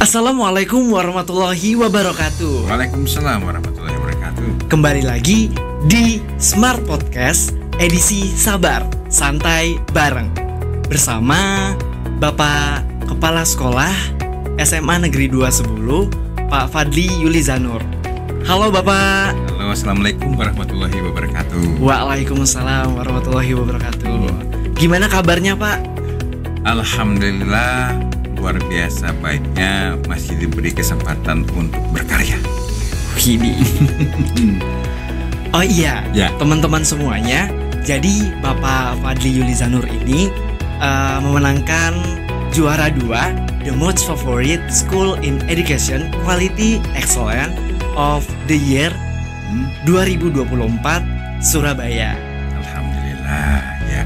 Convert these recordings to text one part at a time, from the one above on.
Assalamualaikum warahmatullahi wabarakatuh. Waalaikumsalam warahmatullahi wabarakatuh. Kembali lagi di Smart Podcast edisi Sabar Santai Bareng bersama Bapak Kepala Sekolah SMA Negeri 210 Pak Fadli Yulizanur. Halo Bapak. Halo, assalamualaikum warahmatullahi wabarakatuh. Waalaikumsalam warahmatullahi wabarakatuh. Gimana kabarnya Pak? Alhamdulillah, luar biasa baiknya, masih diberi kesempatan untuk berkarya. Ini. Oh iya, Ya. teman-teman semuanya. Jadi Bapak Fadli Yulizanur ini memenangkan juara 2 The Most Favorite School in Education Quality Excellence of the Year 2024 Surabaya. Alhamdulillah, ya.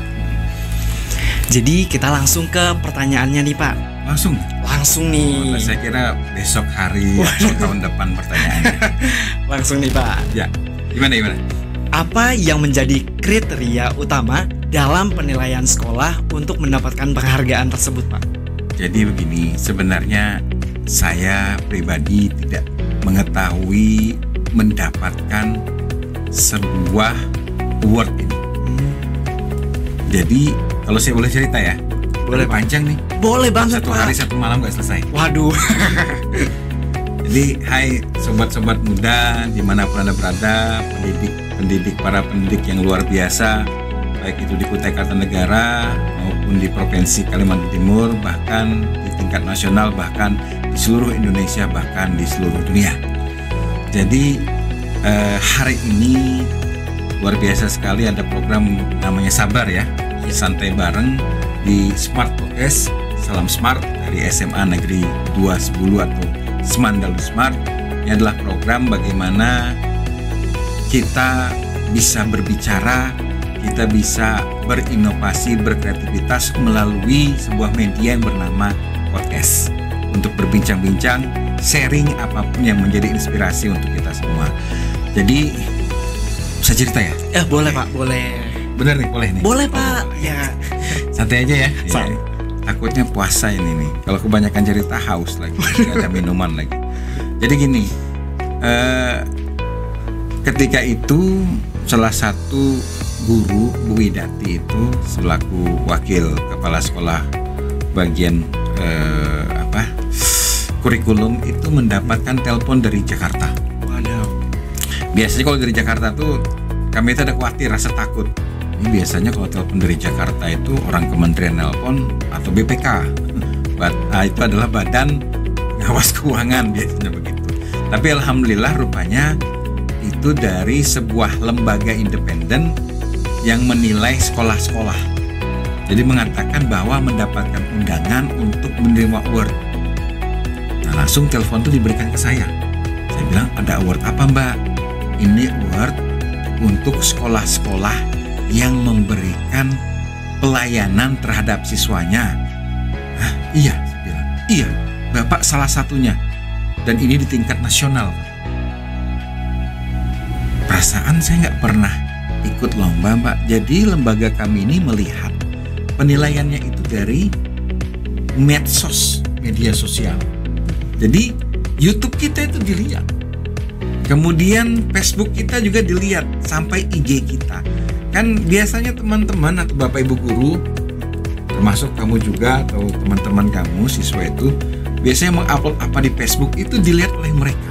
Jadi kita langsung ke pertanyaannya nih Pak. Langsung nih. saya kira besok hari atau tahun depan pertanyaannya. Langsung nih Pak. Ya, gimana? Apa yang menjadi kriteria utama dalam penilaian sekolah untuk mendapatkan penghargaan tersebut, Pak? Jadi begini, sebenarnya saya pribadi tidak mengetahui mendapatkan sebuah award ini. Jadi kalau saya boleh cerita ya, Boleh, Pak. panjang nih. Boleh banget, Satu Pak. hari satu malam gak selesai. Waduh. Jadi hai sobat-sobat muda dimanapun Anda berada, para pendidik yang luar biasa, baik itu di Kutai Kartanegara maupun di Provinsi Kalimantan Timur, bahkan di tingkat nasional, bahkan di seluruh Indonesia, bahkan di seluruh dunia. Jadi hari ini luar biasa sekali, ada program namanya Sabar ya, Santai Bareng di Smart Podcast. Salam Smart dari SMA Negeri 210 atau Semandalu Smart. Ini adalah program bagaimana kita bisa berbicara, kita bisa berinovasi, berkreativitas melalui sebuah media yang bernama podcast, untuk berbincang-bincang, sharing apapun yang menjadi inspirasi untuk kita semua. Jadi bisa cerita ya? Ya boleh Pak, boleh. Bener nih, boleh nih? Boleh Pak. Ya. Santai aja ya. Santai. Ya. Takutnya puasa ini nih. Kalau kebanyakan cerita haus lagi, nggak ada minuman lagi. Jadi gini, ketika itu salah satu guru, Bu Widati itu selaku wakil kepala sekolah bagian kurikulum itu mendapatkan telepon dari Jakarta. Waduh. Biasanya kalau dari Jakarta tuh kami itu ada khawatir, rasa takut. Ini biasanya kalau telepon dari Jakarta itu orang kementerian nelpon atau BPK. Itu adalah Badan Pengawas Keuangan biasanya begitu. Tapi alhamdulillah rupanya itu dari sebuah lembaga independen yang menilai sekolah-sekolah. Jadi mengatakan bahwa mendapatkan undangan untuk menerima award. Nah, langsung telepon itu diberikan ke saya. Saya bilang, ada award apa Mbak? Ini award untuk sekolah-sekolah yang memberikan pelayanan terhadap siswanya. Hah, iya, saya bilang. Iya, Bapak salah satunya. Dan ini di tingkat nasional. Perasaan saya nggak pernah ikut lomba Mbak. Jadi lembaga kami ini melihat penilaiannya itu dari medsos, media sosial. Jadi YouTube kita itu dilihat. Kemudian Facebook kita juga dilihat, sampai IG kita. Kan biasanya teman-teman atau Bapak Ibu guru, termasuk kamu juga atau teman-teman kamu siswa itu, biasanya mengupload apa di Facebook itu dilihat oleh mereka.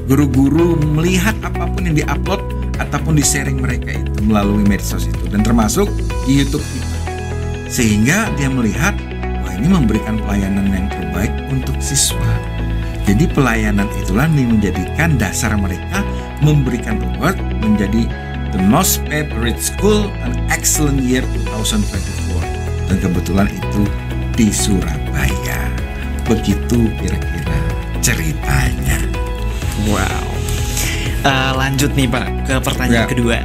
Guru-guru melihat apapun yang diupload ataupun di-sharing mereka itu melalui medsos itu, dan termasuk di YouTube kita. Sehingga dia melihat, wah ini memberikan pelayanan yang terbaik untuk siswa. Jadi pelayanan itulah yang menjadikan dasar mereka memberikan award menjadi The Most Favorite School and Excellent Year 2024. Dan kebetulan itu di Surabaya. Begitu kira-kira ceritanya. Wow. Lanjut nih Pak ke pertanyaan kedua.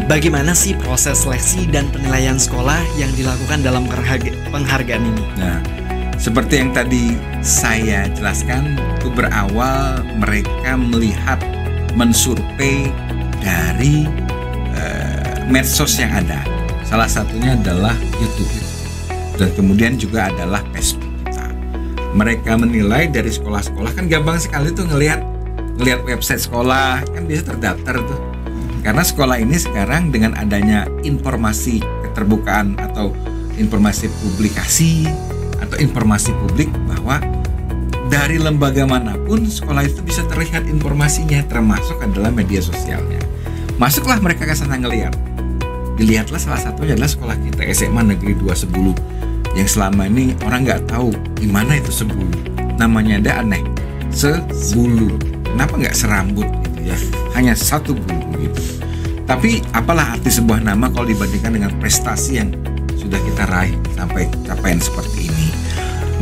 Bagaimana sih proses seleksi dan penilaian sekolah yang dilakukan dalam penghargaan ini? Nah, seperti yang tadi saya jelaskan, itu berawal mereka melihat, mensurvei dari medsos yang ada. Salah satunya adalah YouTube dan kemudian juga adalah Facebook kita. Mereka menilai dari sekolah-sekolah, kan gampang sekali tuh ngelihat website sekolah, kan bisa terdaftar tuh. Karena sekolah ini sekarang dengan adanya informasi keterbukaan atau informasi publikasi atau informasi publik, bahwa dari lembaga manapun sekolah itu bisa terlihat informasinya, termasuk adalah media sosialnya. Masuklah mereka ke sana ngelihat. Dilihatlah salah satunya adalah sekolah kita, SMA Negeri 2 Sebulu, yang selama ini orang nggak tahu di mana itu Sebulu. Namanya ada aneh, Sebulu. Kenapa nggak serambut gitu ya? Hanya satu bulu gitu. Tapi apalah arti sebuah nama kalau dibandingkan dengan prestasi yang sudah kita raih sampai capaian seperti ini.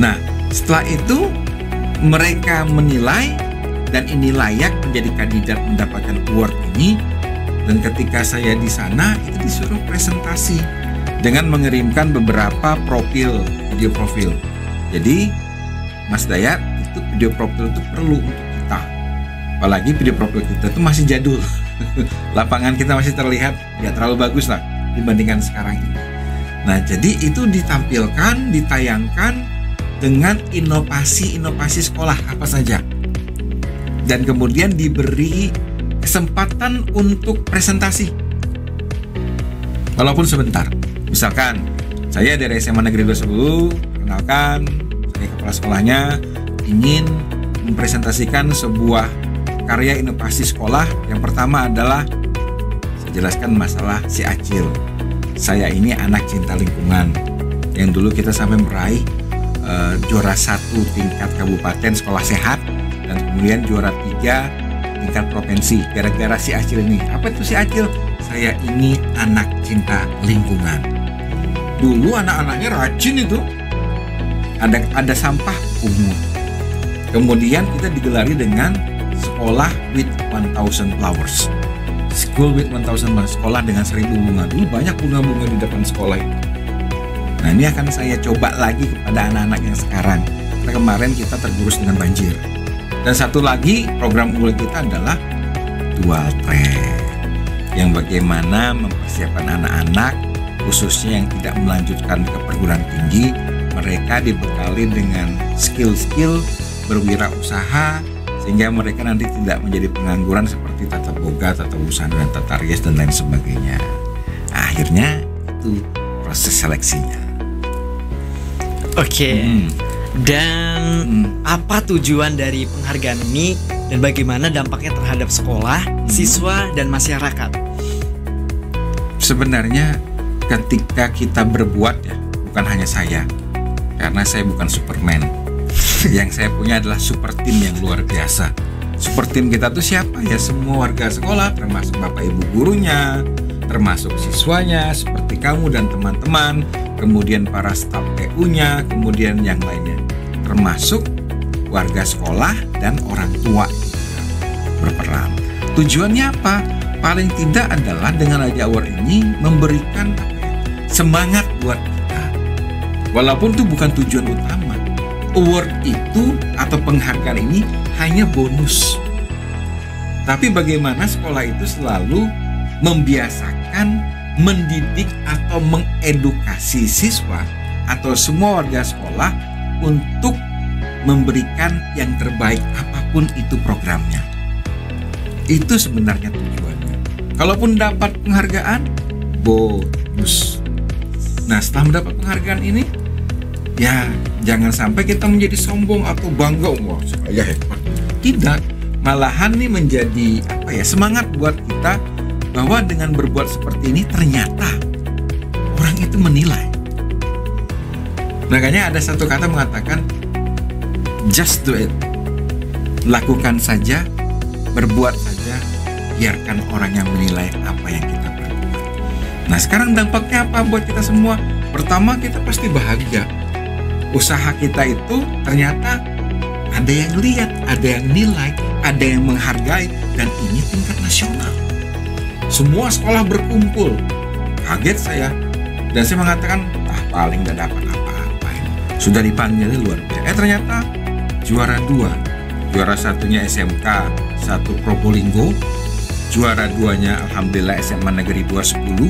Nah, setelah itu mereka menilai dan ini layak menjadi kandidat mendapatkan award ini. Dan ketika saya di sana itu disuruh presentasi dengan mengirimkan beberapa video profil. Jadi Mas Dayat, itu video profil itu perlu untuk kita. Apalagi video profil kita itu masih jadul. Lapangan kita masih terlihat nggak terlalu bagus lah dibandingkan sekarang ini. Nah, jadi itu ditampilkan, ditayangkan dengan inovasi sekolah apa saja. Dan kemudian diberi kesempatan untuk presentasi. Walaupun sebentar. Misalkan saya dari SMA Negeri 2 Sebulu, kenalkan, saya kepala sekolahnya ingin mempresentasikan sebuah karya inovasi sekolah. Yang pertama adalah saya jelaskan masalah si Acil. Saya ini anak cinta lingkungan yang dulu kita sampai meraih juara 1 tingkat kabupaten sekolah sehat dan kemudian juara 3 tingkat provinsi gara-gara si Acil ini. Apa itu si Acil? Saya ini anak cinta lingkungan. Dulu anak-anaknya rajin itu. Ada sampah pungut. Kemudian kita digelari dengan sekolah with 1000 flowers. School with 1000 flowers, sekolah dengan 1000 bunga. Dulu banyak bunga-bunga di depan sekolah itu. Nah, ini akan saya coba lagi kepada anak-anak yang sekarang. Karena kemarin kita tergerus dengan banjir. Dan satu lagi program unggulan kita adalah dual track, yang bagaimana mempersiapkan anak-anak khususnya yang tidak melanjutkan ke perguruan tinggi, mereka dibekali dengan skill-skill berwirausaha sehingga mereka nanti tidak menjadi pengangguran seperti tata boga, tata busana, dan tata rias dan lain sebagainya. Akhirnya itu proses seleksinya. Oke. Dan apa tujuan dari penghargaan ini dan bagaimana dampaknya terhadap sekolah, siswa, dan masyarakat? Sebenarnya ketika kita berbuat, ya, bukan hanya saya, karena saya bukan Superman. Yang saya punya adalah super tim yang luar biasa. Super tim kita tuh siapa? Ya semua warga sekolah, termasuk bapak ibu gurunya, termasuk siswanya seperti kamu dan teman-teman, kemudian para staf TU-nya, kemudian yang lainnya, termasuk warga sekolah dan orang tua berperan. Tujuannya apa? Paling tidak adalah dengan Raja Award ini memberikan semangat buat kita. Walaupun itu bukan tujuan utama. Award itu atau penghargaan ini hanya bonus. Tapi bagaimana sekolah itu selalu membiasakan, mendidik atau mengedukasi siswa atau semua warga sekolah untuk memberikan yang terbaik apapun itu programnya. Itu sebenarnya tujuannya. Kalaupun dapat penghargaan, bonus. Nah, setelah mendapat penghargaan ini, ya jangan sampai kita menjadi sombong atau bangga, wah saya hebat. Tidak, malahan nih menjadi semangat buat kita bahwa dengan berbuat seperti ini ternyata orang itu menilai. Makanya ada satu kata mengatakan just do it. Lakukan saja, berbuat saja, biarkan orang yang menilai apa yang kita perbuat. Nah, sekarang dampaknya apa buat kita semua? Pertama, kita pasti bahagia. Usaha kita itu ternyata ada yang lihat, ada yang nilai, ada yang menghargai, dan ini tingkat nasional. Semua sekolah berkumpul. Kaget saya. Dan saya mengatakan, paling gak dapat apa-apa ini. Sudah dipanggil luar biasa. Ternyata juara 2. Juara satunya SMK 1 Probolinggo. Juara 2-nya alhamdulillah SMA Negeri 2 Sebulu.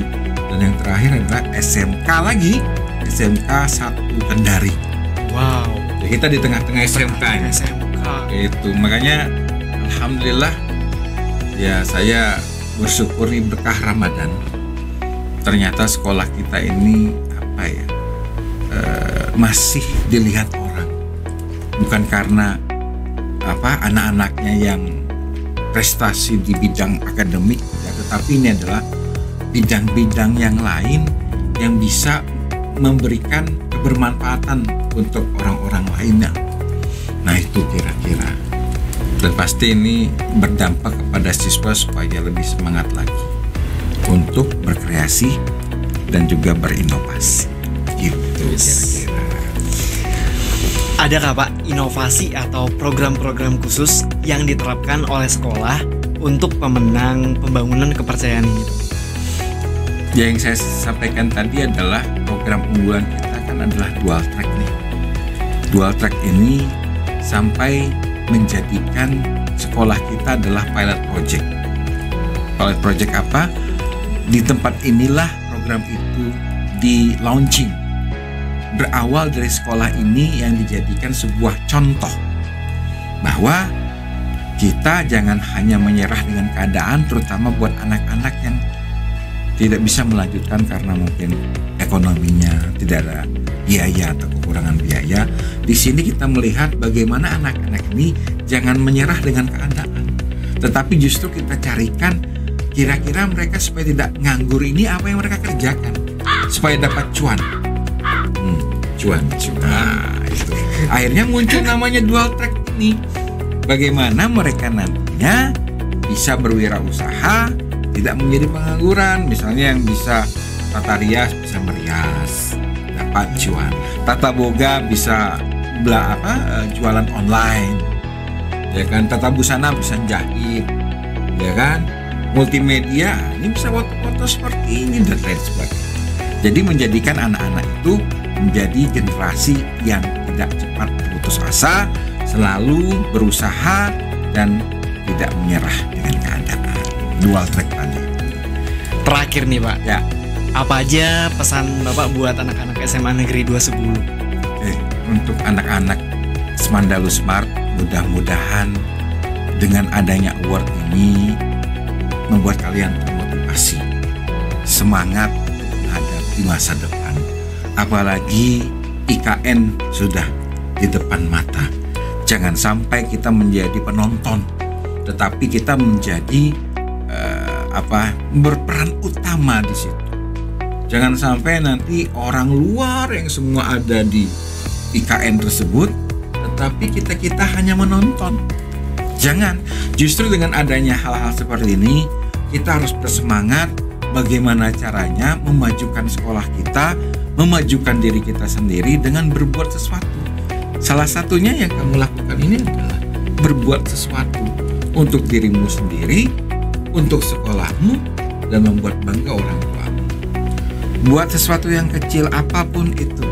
Dan yang terakhir adalah SMK lagi, SMK 1 Kendari. Wow. kita di tengah-tengah SMK ini. SMK. Itu makanya alhamdulillah ya saya bersyukuri berkah Ramadan. Ternyata sekolah kita ini apa ya masih dilihat orang, bukan karena apa anak-anaknya yang prestasi di bidang akademik ya, tetapi ini adalah bidang-bidang yang lain yang bisa memberikan kebermanfaatan untuk orang-orang lainnya. Nah itu kira-kira, dan pasti ini berdampak kepada siswa supaya lebih semangat lagi untuk berkreasi dan juga berinovasi. Gitu kira-kira. Adakah Pak inovasi atau program-program khusus yang diterapkan oleh sekolah untuk pemenang pembangunan kepercayaan ini? Ya, yang saya sampaikan tadi adalah program unggulan kita kan adalah dual track nih. Dual track ini sampai menjadikan sekolah kita adalah pilot project. Pilot project apa? Di tempat inilah program itu di launching. Berawal dari sekolah ini yang dijadikan sebuah contoh bahwa kita jangan hanya menyerah dengan keadaan, terutama buat anak-anak yang tidak bisa melanjutkan karena mungkin ekonominya tidak ada biaya atau kekurangan biaya. Di sini kita melihat bagaimana anak-anak ini jangan menyerah dengan keadaan, tetapi justru kita carikan kira-kira mereka supaya tidak nganggur ini apa yang mereka kerjakan supaya dapat cuan. Cuan. Nah, itu. Akhirnya muncul namanya dual track ini. Bagaimana mereka nantinya bisa berwirausaha, tidak menjadi pengangguran. Misalnya yang bisa tata rias bisa merias, dapat cuan. Tata boga bisa jualan online, ya kan. Tata busana bisa jahit, ya kan. Multimedia ini bisa foto-foto seperti ini dan lain sebagainya. Jadi menjadikan anak-anak itu menjadi generasi yang tidak cepat putus asa, selalu berusaha dan tidak menyerah dengan keadaan. Dual track tadi. Terakhir nih Pak, Ya, apa aja pesan Bapak buat anak-anak SMA Negeri 210? untuk anak-anak Semandalu Smart, mudah-mudahan dengan adanya award ini membuat kalian termotivasi, semangat menghadapi masa depan. Apalagi IKN sudah di depan mata. Jangan sampai kita menjadi penonton, tetapi kita menjadi berperan utama di situ. Jangan sampai nanti orang luar yang semua ada di IKN tersebut, tetapi kita hanya menonton. Jangan. Justru dengan adanya hal-hal seperti ini, kita harus bersemangat bagaimana caranya memajukan sekolah kita, memajukan diri kita sendiri dengan berbuat sesuatu. Salah satunya yang kamu lakukan ini adalah berbuat sesuatu untuk dirimu sendiri, untuk sekolahmu, dan membuat bangga orang tuamu. Buat sesuatu yang kecil apapun itu.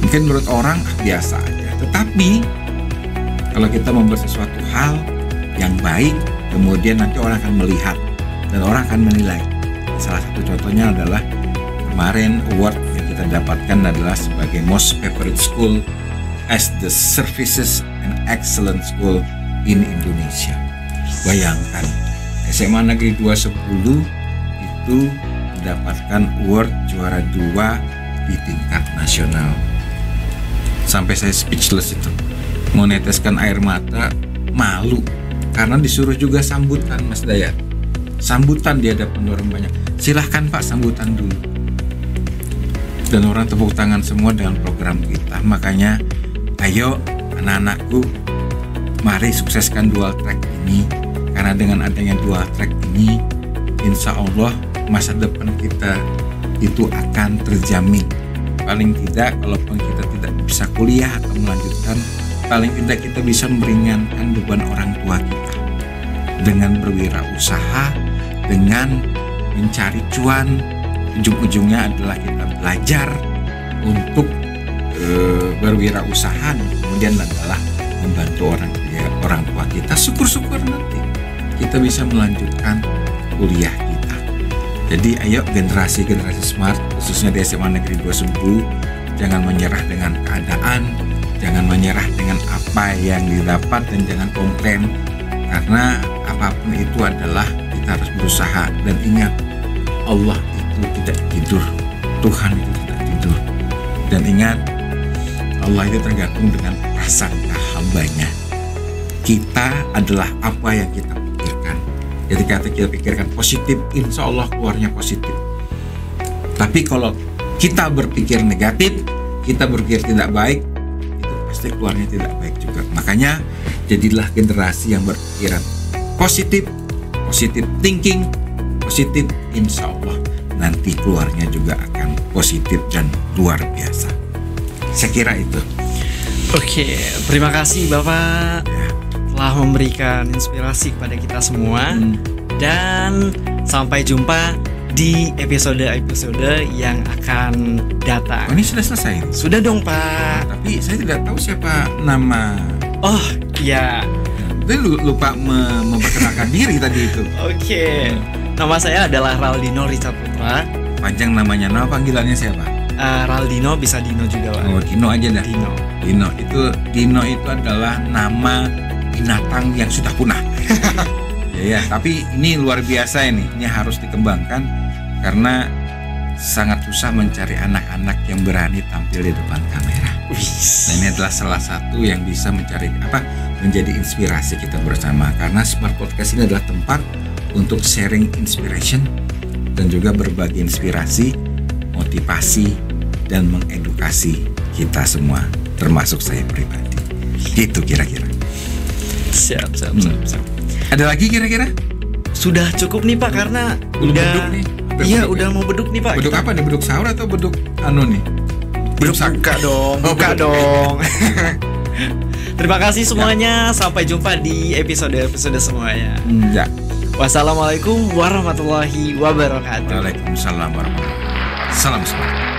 Mungkin menurut orang biasa aja, tetapi kalau kita membuat sesuatu hal yang baik, kemudian nanti orang akan melihat dan orang akan menilai. Salah satu contohnya adalah kemarin award yang kita dapatkan adalah sebagai Most Favorite School as the Services and Excellent School in Indonesia. Bayangkan, SMA Negeri 210 itu mendapatkan award juara 2 di tingkat nasional. Sampai saya speechless itu, mau neteskan air mata, malu karena disuruh juga sambutan Mas Dayat. Sambutan di hadapan orang banyak. Silahkan Pak, sambutan dulu. Dan orang tepuk tangan semua dengan program kita. Makanya ayo anak-anakku, mari sukseskan dual track ini. Karena dengan adanya dual track ini, insya Allah masa depan kita itu akan terjamin. Paling tidak, kalaupun kita tidak bisa kuliah atau melanjutkan, paling tidak kita bisa meringankan beban orang tua kita dengan berwirausaha, dengan mencari cuan. Ujung-ujungnya adalah kita belajar untuk berwirausaha, dan kemudian adalah membantu orang tua kita. Syukur-syukur nanti kita bisa melanjutkan kuliah kita. Jadi ayo generasi smart, khususnya di SMA Negeri 210, jangan menyerah dengan keadaan, Jangan menyerah dengan apa yang didapat dan jangan komplain, karena apapun itu adalah kita harus berusaha. Dan ingat, Allah itu tidak tidur, Tuhan itu tidak tidur. Dan ingat, Allah itu tergantung dengan prasangka hambanya. Kita adalah apa yang kita pikirkan. Jadi kata kita pikirkan positif, insya Allah keluarnya positif. Tapi kalau kita berpikir negatif, kita berpikir tidak baik, itu pasti keluarnya tidak baik juga. Makanya jadilah generasi yang berpikiran positif, positive thinking, positif, insya Allah nanti keluarnya juga akan positif dan luar biasa. Saya kira itu. Oke, terima kasih Bapak telah memberikan inspirasi kepada kita semua. Dan sampai jumpa di episode-episode yang akan datang. Oh, ini sudah selesai? Sudah dong Pak. Tapi saya tidak tahu siapa nama. Oh iya. Saya lupa memperkenalkan diri tadi itu. Oke. Nama saya adalah Raldino Richard Putra. Panjang namanya, nama panggilannya siapa? Raldino, bisa Dino juga Pak. Oh, Dino aja dah. Dino itu adalah nama binatang yang sudah punah. Ya, tapi ini luar biasa ini harus dikembangkan karena sangat susah mencari anak-anak yang berani tampil di depan kamera. Nah, ini adalah salah satu yang bisa menjadi inspirasi kita bersama, karena Smart Podcast ini adalah tempat untuk sharing inspiration dan juga berbagi inspirasi, motivasi dan mengedukasi kita semua, termasuk saya pribadi. Gitu kira-kira. Siap. Ada lagi kira-kira? Sudah cukup nih Pak, karena beduk nih. Iya, udah mau beduk nih Pak. Beduk apa nih? Beduk sahur atau beduk nih? Beduk buka dong. Buka dong. Terima kasih semuanya. Sampai jumpa di episode-episode semuanya. Ya. Wassalamualaikum warahmatullahi wabarakatuh. Waalaikumsalam warahmatullahi wabarakatuh. Salam semangat.